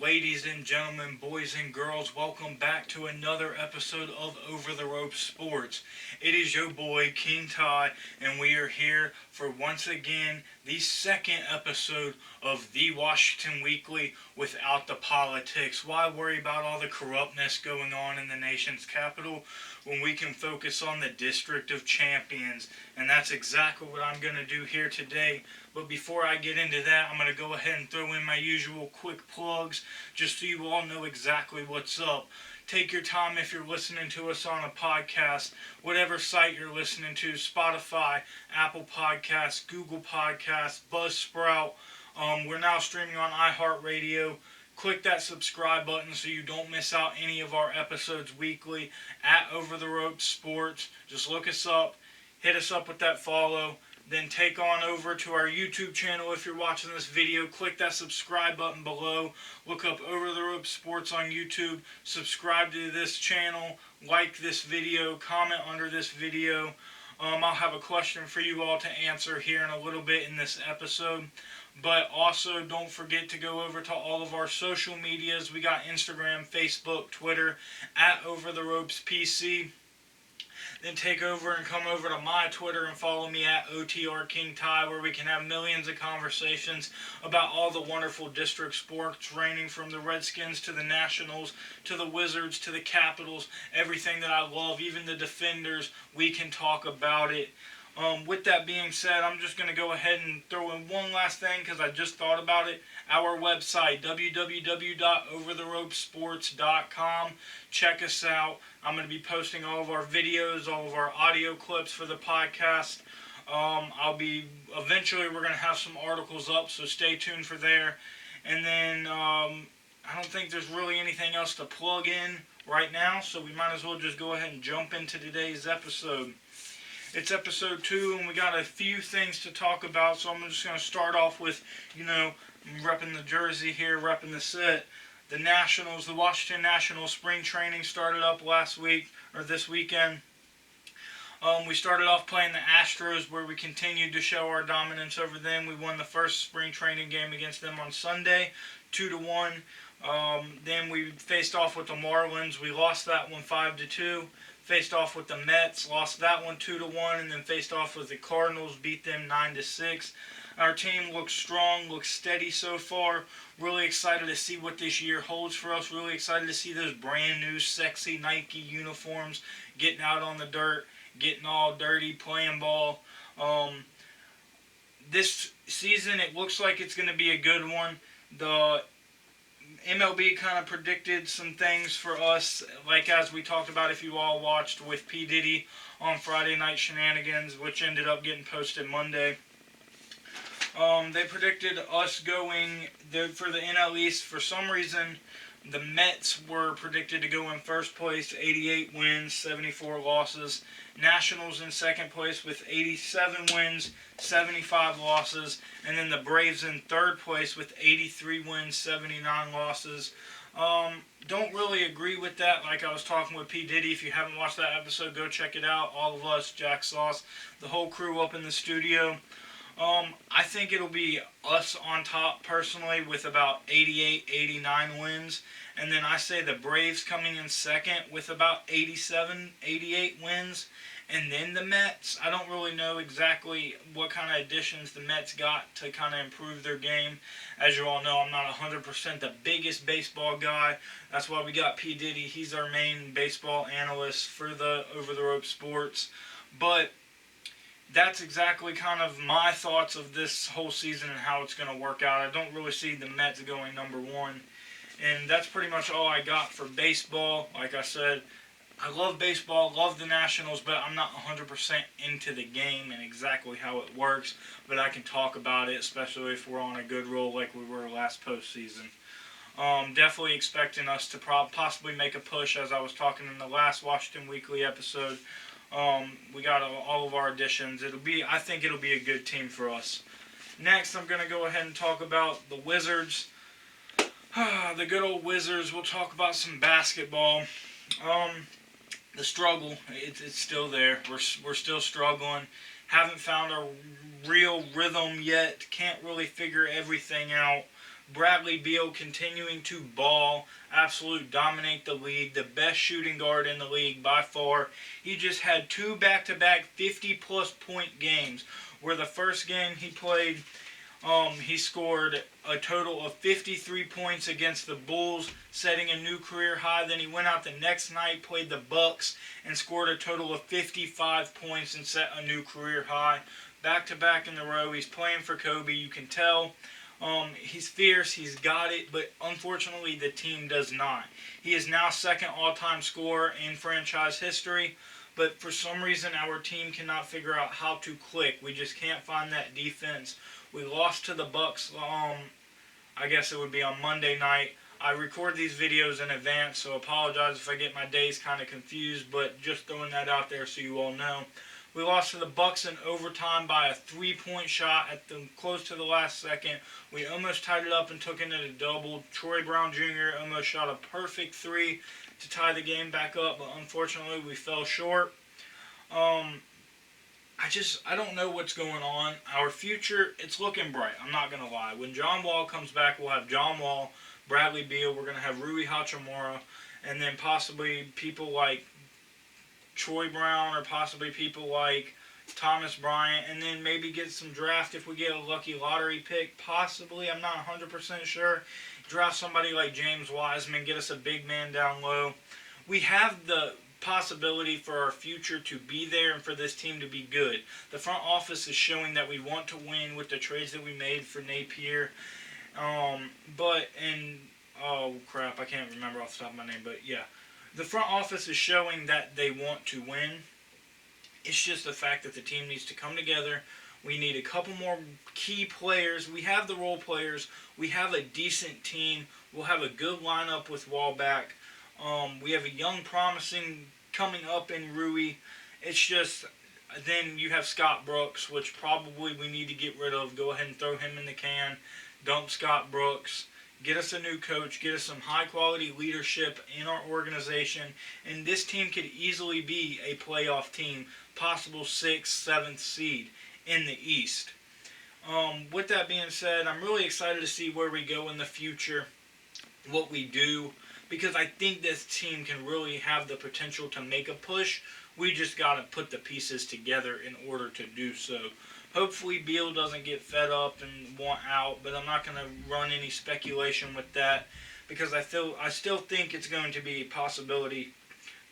Ladies and gentlemen, boys and girls, welcome back to another episode of Over the Rope Sports. It is your boy KingTy, and we are here for once again the second episode of the Washington Weekly without the politics. Why worry about all the corruptness going on in the nation's capital when we can focus on the District of Champions? And that's exactly what I'm going to do here today. But before I get into that, I'm going to go ahead and throw in my usual quick plugs just so you all know exactly what's up. Take your time if you're listening to us on a podcast, whatever site you're listening to, Spotify, Apple Podcasts, Google Podcasts, Buzzsprout. We're now streaming on iHeartRadio. Click that subscribe button so you don't miss out any of our episodes weekly at Over the Rope Sports. Just look us up, hit us up with that follow. Then take on over to our YouTube channel if you're watching this video. Click that subscribe button below. Look up Over the Rope Sports on YouTube. Subscribe to this channel. Like this video. Comment under this video. I'll have a question for you all to answer here in a little bit in this episode. But also don't forget to go over to all of our social medias. We got Instagram, Facebook, Twitter at Over the Ropes PC. Then take over and come over to my Twitter and follow me at OTR KingTy, where we can have millions of conversations about all the wonderful district sports, ranging from the Redskins to the Nationals, to the Wizards, to the Capitals, everything that I love, even the Defenders, we can talk about it. With that being said, I'm just going to go ahead and throw in one last thing because I just thought about it. Our website, www.overtheropesports.com. Check us out. I'm going to be posting all of our videos, all of our audio clips for the podcast. Eventually we're going to have some articles up, so stay tuned for there. And then I don't think there's really anything else to plug in right now, so we might as well just go ahead and jump into today's episode. It's episode 2, and we got a few things to talk about, so I'm just going to start off with, repping the jersey here, repping the set. The Nationals, the Washington Nationals spring training started up this weekend. We started off playing the Astros, where we continued to show our dominance over them. We won the first spring training game against them on Sunday, 2-1. Then we faced off with the Marlins. We lost that one 5-2. Faced off with the Mets, lost that one 2-1, and then faced off with the Cardinals, beat them 9-6. Our team looks strong, looks steady so far. Really excited to see what this year holds for us. Really excited to see those brand new sexy Nike uniforms getting out on the dirt, getting all dirty, playing ball. This season, it looks like it's going to be a good one. The MLB kind of predicted some things for us, like as we talked about if you all watched with P. Diddy on Friday Night Shenanigans, which ended up getting posted Monday. They predicted us going for the NL East. For some reason, the Mets were predicted to go in first place, 88 wins, 74 losses. Nationals in second place with 87 wins, 75 losses. And then the Braves in third place with 83 wins, 79 losses. Don't really agree with that. Like I was talking with P. Diddy. If you haven't watched that episode, go check it out. All of us, Jack Sauce, the whole crew up in the studio. I think it'll be us on top personally with about 88, 89 wins. And then I say the Braves coming in second with about 87, 88 wins. And then the Mets. I don't really know exactly what kind of additions the Mets got to kind of improve their game. As you all know, I'm not 100% the biggest baseball guy. That's why we got P. Diddy. He's our main baseball analyst for the Over the Rope Sports. But that's exactly kind of my thoughts of this whole season and how it's going to work out. I don't really see the Mets going number one. And that's pretty much all I got for baseball. Like I said, I love baseball, love the Nationals, but I'm not 100% into the game and exactly how it works. But I can talk about it, especially if we're on a good roll like we were last postseason. Definitely expecting us to possibly make a push, as I was talking in the last Washington Weekly episode. We got all of our additions. I think it'll be a good team for us. Next, I'm going to go ahead and talk about the Wizards. The good old Wizards. We'll talk about some basketball. The struggle, it's still there. We're still struggling. Haven't found a real rhythm yet. Can't really figure everything out. Bradley Beal continuing to ball, absolute dominate the league, the best shooting guard in the league by far. He just had 2 back-to-back 50-plus point games, where the first game he played, he scored a total of 53 points against the Bulls, setting a new career high. Then he went out the next night, played the Bucks, and scored a total of 55 points and set a new career high. Back-to-back in a row. He's playing for Kobe. You can tell. He's fierce, he's got it, but unfortunately the team does not. He is now second all-time scorer in franchise history, but for some reason our team cannot figure out how to click. We just can't find that defense. We lost to the Bucks, I guess it would be on Monday night. I record these videos in advance, so apologize if I get my days kind of confused, but just throwing that out there so you all know. We lost to the Bucks in overtime by a 3-point shot at close to the last second. We almost tied it up and took it in a double. Troy Brown Jr. almost shot a perfect 3 to tie the game back up, but unfortunately we fell short. I don't know what's going on. Our future, it's looking bright. I'm not going to lie. When John Wall comes back, we'll have John Wall, Bradley Beal. We're going to have Rui Hachimura, and then possibly people like Troy Brown, or possibly people like Thomas Bryant, and then maybe get some draft if we get a lucky lottery pick, possibly. I'm not 100% sure. Draft somebody like James Wiseman, get us a big man down low. We have the possibility for our future to be there and for this team to be good. The front office is showing that we want to win with the trades that we made for Napier. Oh crap, I can't remember off the top of my name, but yeah. The front office is showing that they want to win. It's just the fact that the team needs to come together. We need a couple more key players. We have the role players. We have a decent team. We'll have a good lineup with Wall back. We have a young, promising coming up in Rui. It's just, then you have Scott Brooks, which probably we need to get rid of. Go ahead and throw him in the can. Dump Scott Brooks. Get us a new coach, get us some high-quality leadership in our organization, and this team could easily be a playoff team, possible 6th, 7th seed in the East. With that being said, I'm really excited to see where we go in the future, what we do, because I think this team can really have the potential to make a push. We just got to put the pieces together in order to do so. Hopefully Beal doesn't get fed up and want out, but I'm not going to run any speculation with that because I still think it's going to be a possibility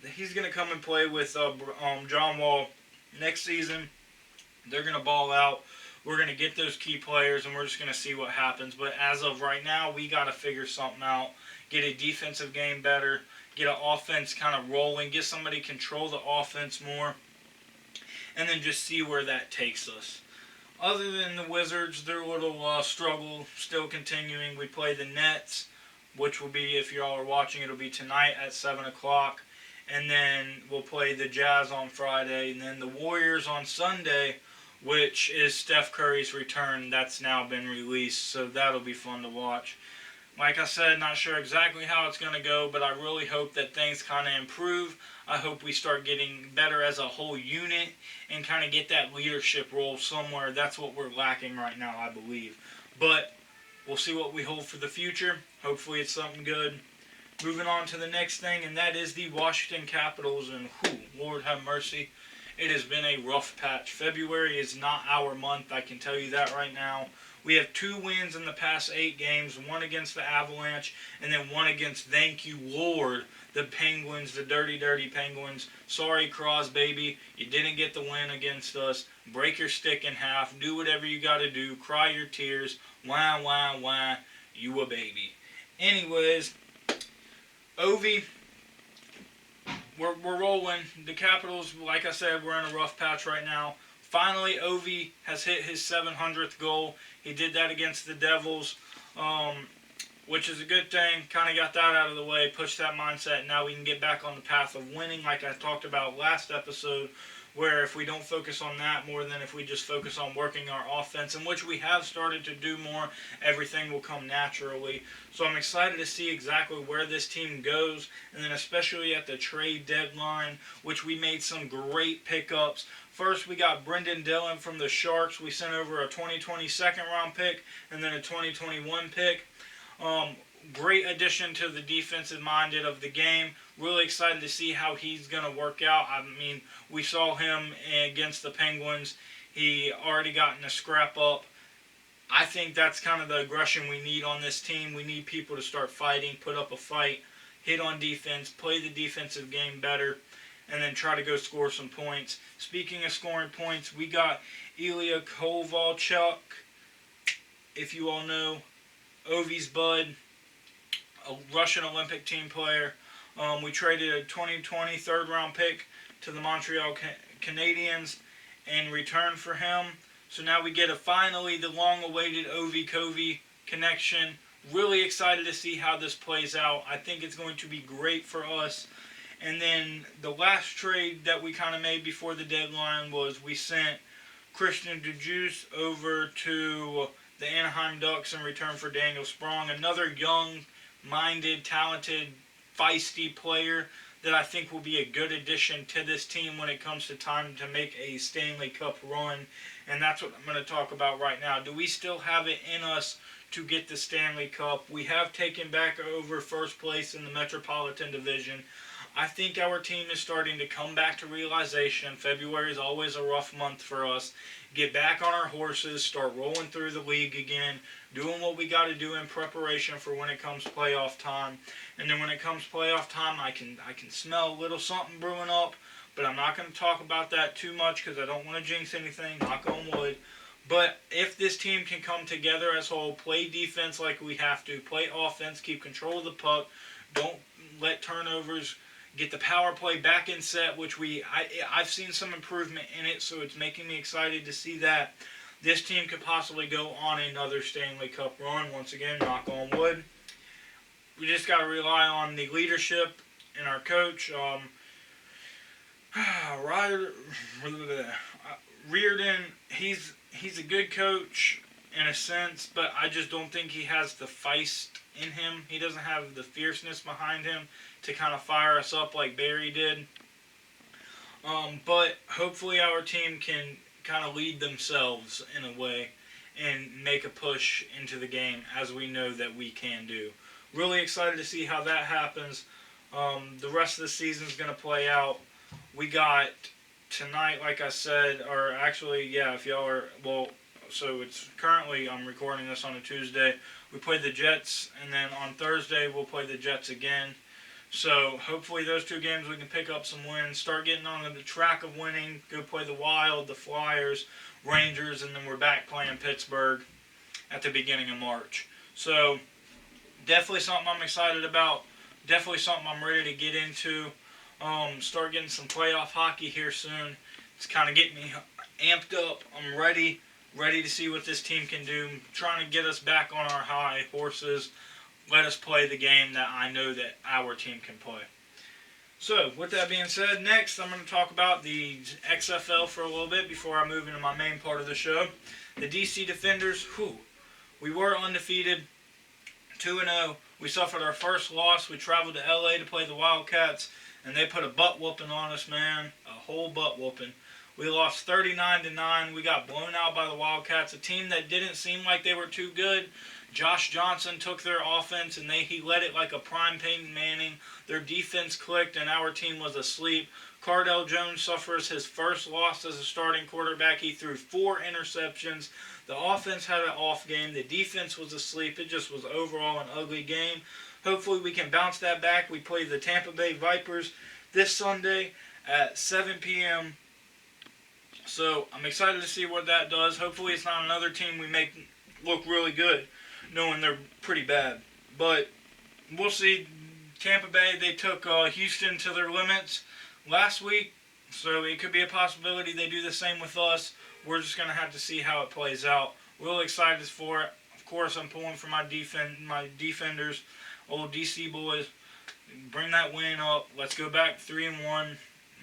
that he's going to come and play with John Wall next season. They're going to ball out. We're going to get those key players, and we're just going to see what happens. But as of right now, we got to figure something out, get a defensive game better, get an offense kind of rolling, get somebody control the offense more, and then just see where that takes us. Other than the Wizards, their little struggle still continuing. We play the Nets, which will be, if y'all are watching, it'll be tonight at 7 o'clock. And then we'll play the Jazz on Friday. And then the Warriors on Sunday, which is Steph Curry's return. That's now been released, so that'll be fun to watch. Like I said, not sure exactly how it's going to go, but I really hope that things kind of improve. I hope we start getting better as a whole unit and kind of get that leadership role somewhere. That's what we're lacking right now, I believe. But we'll see what we hold for the future. Hopefully it's something good. Moving on to the next thing, and that is the Washington Capitals. And Lord have mercy, it has been a rough patch. February is not our month, I can tell you that right now. We have 2 wins in the past 8 games, 1 against the Avalanche, and then 1 against, thank you Lord, the Penguins, the dirty, dirty Penguins. Sorry, Cross, baby, you didn't get the win against us. Break your stick in half, do whatever you got to do, cry your tears, wah, wah, wah, you a baby. Anyways, Ovi, we're rolling. The Capitals, like I said, we're in a rough patch right now. Finally, Ovi has hit his 700th goal. He did that against the Devils. which is a good thing. Kind of got that out of the way, pushed that mindset. Now we can get back on the path of winning, like I talked about last episode, where if we don't focus on that more than if we just focus on working our offense, in which we have started to do more, everything will come naturally. So I'm excited to see exactly where this team goes, and then especially at the trade deadline, which we made some great pickups. First, we got Brendan Dillon from the Sharks. We sent over a 2020 second round pick and then a 2021 pick. Great addition to the defensive minded of the game. Really excited to see how he's going to work out. I mean, we saw him against the Penguins. He already got in a scrap up. I think that's kind of the aggression we need on this team. We need people to start fighting, put up a fight, hit on defense, play the defensive game better, and then try to go score some points. Speaking of scoring points, we got Ilya Kovalchuk, if you all know, Ovi's bud, a Russian Olympic team player. We traded a 2020 third-round pick to the Montreal Canadiens in return for him. So now we get finally the long-awaited Ovi-Kovi connection. Really excited to see how this plays out. I think it's going to be great for us. And then the last trade that we kind of made before the deadline was we sent Christian DeJuice over to the Anaheim Ducks in return for Daniel Sprong, another young-minded, talented, feisty player that I think will be a good addition to this team when it comes to time to make a Stanley Cup run. And that's what I'm going to talk about right now. Do we still have it in us to get the Stanley Cup? We have taken back over first place in the Metropolitan Division. I think our team is starting to come back to realization. February is always a rough month for us. Get back on our horses, start rolling through the league again, doing what we got to do in preparation for when it comes playoff time. And then when it comes playoff time, I can smell a little something brewing up, but I'm not going to talk about that too much because I don't want to jinx anything, knock on wood. But if this team can come together as a whole, play defense like we have to, play offense, keep control of the puck, don't let turnovers, get the power play back in set, which I've seen some improvement in it, so it's making me excited to see that. This team could possibly go on another Stanley Cup run. Once again, knock on wood. We just got to rely on the leadership and our coach. Reardon, he's a good coach in a sense, but I just don't think he has the feist in him. He doesn't have the fierceness behind him to kind of fire us up like Barry did. But hopefully our team can kind of lead themselves in a way and make a push into the game as we know that we can do. Really excited to see how that happens. The rest of the season is going to play out. We got tonight, like I said, or actually, yeah, if y'all are, well, so it's currently, I'm recording this on a Tuesday. We played the Jets, and then on Thursday we'll play the Jets again. So hopefully those two games we can pick up some wins, start getting on the track of winning, go play the Wild, the Flyers, Rangers, and then we're back playing Pittsburgh at the beginning of March. So definitely something I'm excited about. Definitely something I'm ready to get into. Start getting some playoff hockey here soon. It's kind of getting me amped up. I'm ready to see what this team can do. I'm trying to get us back on our high horses. Let us play the game that I know that our team can play. So, with that being said, next I'm going to talk about the XFL for a little bit before I move into my main part of the show. The DC Defenders, we were undefeated, 2-0. We suffered our first loss. We traveled to LA to play the Wildcats, and they put a butt whooping on us, man. A whole butt whooping. We lost 39-9. We got blown out by the Wildcats, a team that didn't seem like they were too good. Josh Johnson took their offense and he led it like a prime Peyton Manning. Their defense clicked and our team was asleep. Cardell Jones suffers his first loss as a starting quarterback. He threw 4 interceptions. The offense had an off game. The defense was asleep. It just was overall an ugly game. Hopefully we can bounce that back. We play the Tampa Bay Vipers this Sunday at 7 p.m. So I'm excited to see what that does. Hopefully it's not another team we make look really good, knowing they're pretty bad. But we'll see. Tampa Bay, they took Houston to their limits last week, so it could be a possibility they do the same with us. We're just going to have to see how it plays out. Real excited for it. Of course, I'm pulling for my defenders, old DC boys. Bring that win up. Let's go back 3-1.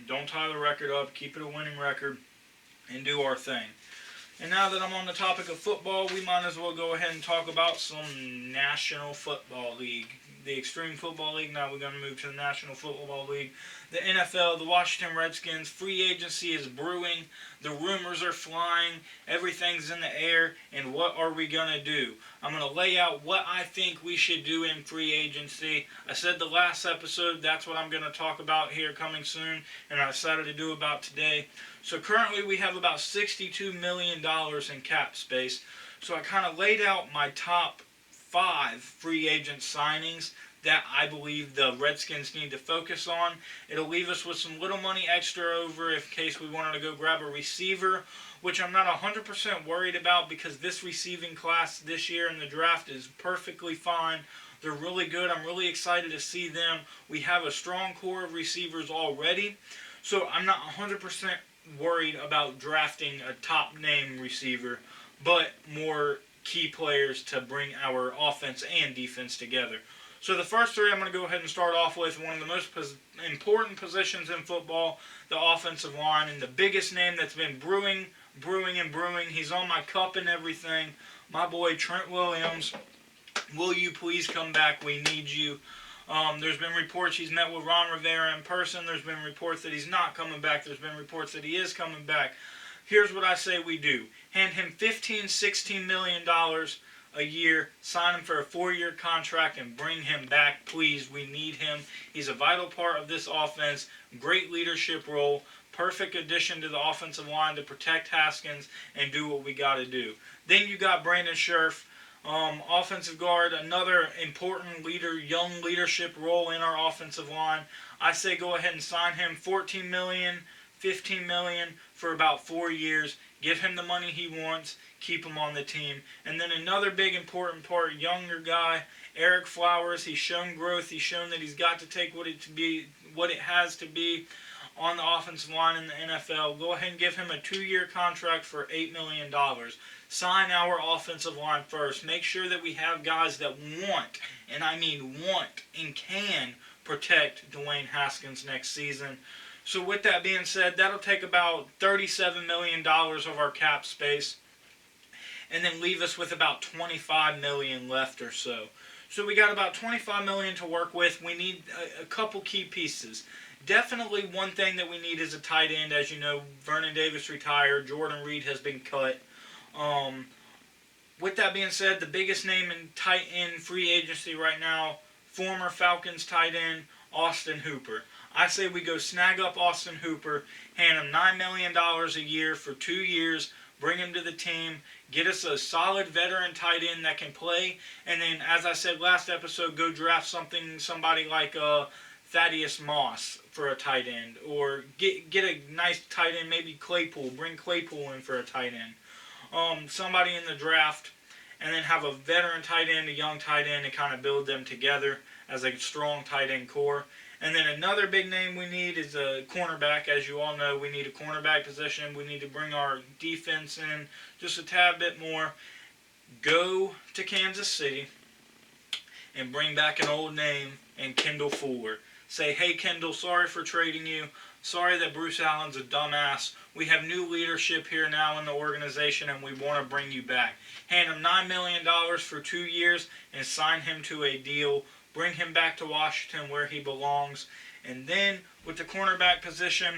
Don't tie the record up. Keep it a winning record, and do our thing. And now that I'm on the topic of football, we might as well go ahead and talk about some National Football League. The Extreme Football League. Now we're going to move to the National Football League. The NFL, the Washington Redskins, free agency is brewing. The rumors are flying. Everything's in the air. And what are we going to do? I'm going to lay out what I think we should do in free agency. I said the last episode, that's what I'm going to talk about here coming soon. And I decided to do about today. So currently we have about $62 million in cap space. So I kind of laid out my top 5 free agent signings that I believe the Redskins need to focus on. It'll leave us with some little money extra over in case we wanted to go grab a receiver, which I'm not 100% worried about because this receiving class this year in the draft is perfectly fine. They're really good. I'm really excited to see them. We have a strong core of receivers already, so I'm not 100% worried about drafting a top name receiver, but more key players to bring our offense and defense together. So the first 3 I'm going to go ahead and start off with one of the most important positions in football, the offensive line, and the biggest name that's been brewing. He's on my cup and everything. My boy Trent Williams. Will you please come back? We need you. There's been reports he's met with Ron Rivera in person. There's been reports that he's not coming back. There's been reports that he is coming back. Here's what I say we do. Hand him $15-16 million a year. Sign him for a 4-year contract and bring him back, please. We need him. He's a vital part of this offense. Great leadership role. Perfect addition to the offensive line to protect Haskins and do what we got to do. Then you got Brandon Scherf. Offensive guard, another important leader, young leadership role in our offensive line. I say go ahead and sign him $14 million, $15 million for about 4 years. Give him the money he wants. Keep him on the team. And then another big important part, younger guy, Eric Flowers. He's shown growth. He's shown that he's got to take what it has to be on the offensive line in the NFL. Go ahead and give him a 2-year contract for $8 million. Sign our offensive line first. Make sure that we have guys that want, and I mean want, and can protect Dwayne Haskins next season. So with that being said, that'll take about $37 million of our cap space and then leave us with about $25 million left or so. So we got about $25 million to work with. We need a couple key pieces. Definitely one thing that we need is a tight end. As you know, Vernon Davis retired. Jordan Reed has been cut. With that being said, the biggest name in tight end free agency right now, former Falcons tight end, Austin Hooper. I say we go snag up Austin Hooper, hand him $9 million a year for 2 years, bring him to the team, get us a solid veteran tight end that can play, and then, as I said last episode, go draft somebody like Thaddeus Moss for a tight end, or get a nice tight end, maybe Claypool, bring Claypool in for a tight end. Somebody in the draft, and then have a veteran tight end, a young tight end, and kind of build them together as a strong tight end core. And then another big name we need is a cornerback. As you all know, we need a cornerback position. We need to bring our defense in just a tad bit more. Go to Kansas City and bring back an old name in Kendall Fuller. Say, hey, Kendall, sorry for trading you. Sorry that Bruce Allen's a dumbass. We have new leadership here now in the organization, and we want to bring you back. Hand him $9 million for 2 years and sign him to a deal. Bring him back to Washington where he belongs. And then, with the cornerback position,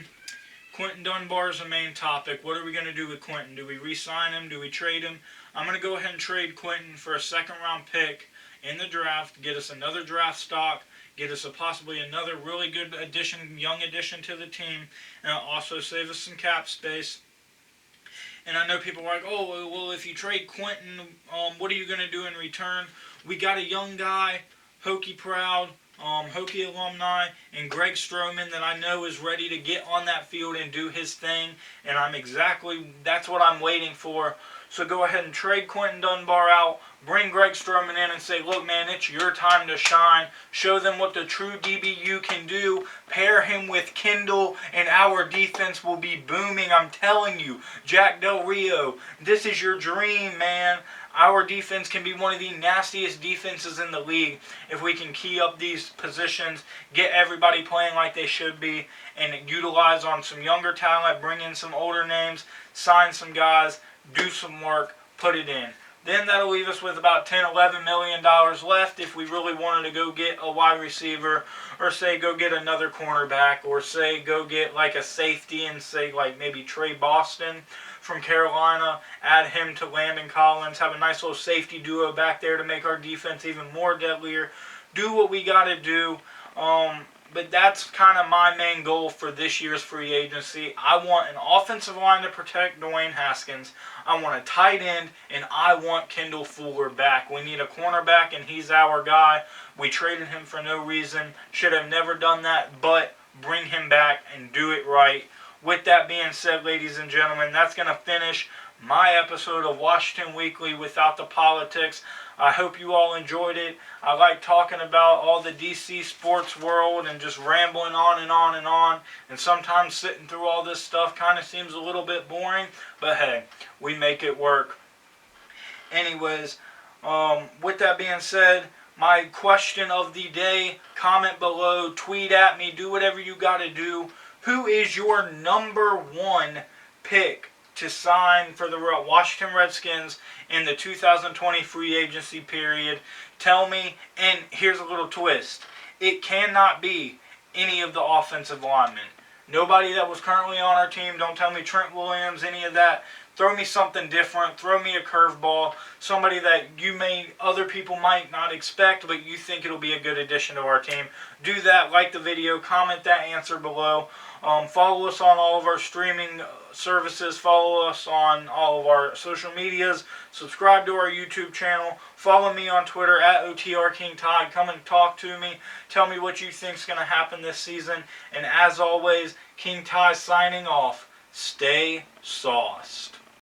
Quentin Dunbar is the main topic. What are we going to do with Quentin? Do we re-sign him? Do we trade him? I'm going to go ahead and trade Quentin for a second-round pick in the draft, get us another draft stock, get us possibly another really good addition, young addition to the team, and also save us some cap space. And I know people are like, oh, well, if you trade Quentin, what are you going to do in return? We got a young guy, Hokie proud, Hokie alumni, and Greg Stroman that I know is ready to get on that field and do his thing, and that's what I'm waiting for. So go ahead and trade Quentin Dunbar out, bring Greg Stroman in and say, look, man, it's your time to shine. Show them what the true DBU can do. Pair him with Kendall, and our defense will be booming. I'm telling you, Jack Del Rio, this is your dream, man. Our defense can be one of the nastiest defenses in the league if we can key up these positions, get everybody playing like they should be, and utilize on some younger talent, bring in some older names, sign some guys, do some work, put it in. Then that'll leave us with about $10-11 million left if we really wanted to go get a wide receiver, or say go get another cornerback, or say go get like a safety and say like maybe Trey Boston from Carolina, add him to Landon Collins, have a nice little safety duo back there to make our defense even more deadlier. Do what we got to do. But that's kind of my main goal for this year's free agency. I want an offensive line to protect Dwayne Haskins. I want a tight end, and I want Kendall Fuller back. We need a cornerback, and he's our guy. We traded him for no reason. Should have never done that, but bring him back and do it right. With that being said, ladies and gentlemen, that's going to finish my episode of Washington Weekly without the politics. I hope you all enjoyed it. I like talking about all the DC sports world and just rambling on and on and on. And sometimes sitting through all this stuff kind of seems a little bit boring. But hey, we make it work. Anyways, with that being said, my question of the day, comment below, tweet at me, do whatever you got to do. Who is your number one pick to sign for the Washington Redskins in the 2020 free agency period? Tell me, and here's a little twist. It cannot be any of the offensive linemen. Nobody that was currently on our team. Don't tell me Trent Williams, any of that. Throw me something different. Throw me a curveball. Somebody that other people might not expect, but you think it'll be a good addition to our team. Do that. Like the video. Comment that answer below. Follow us on all of our streaming services. Follow us on all of our social medias. Subscribe to our YouTube channel. Follow me on Twitter at OTRKingTy. Come and talk to me. Tell me what you think is going to happen this season. And as always, KingTy signing off. Stay sauced.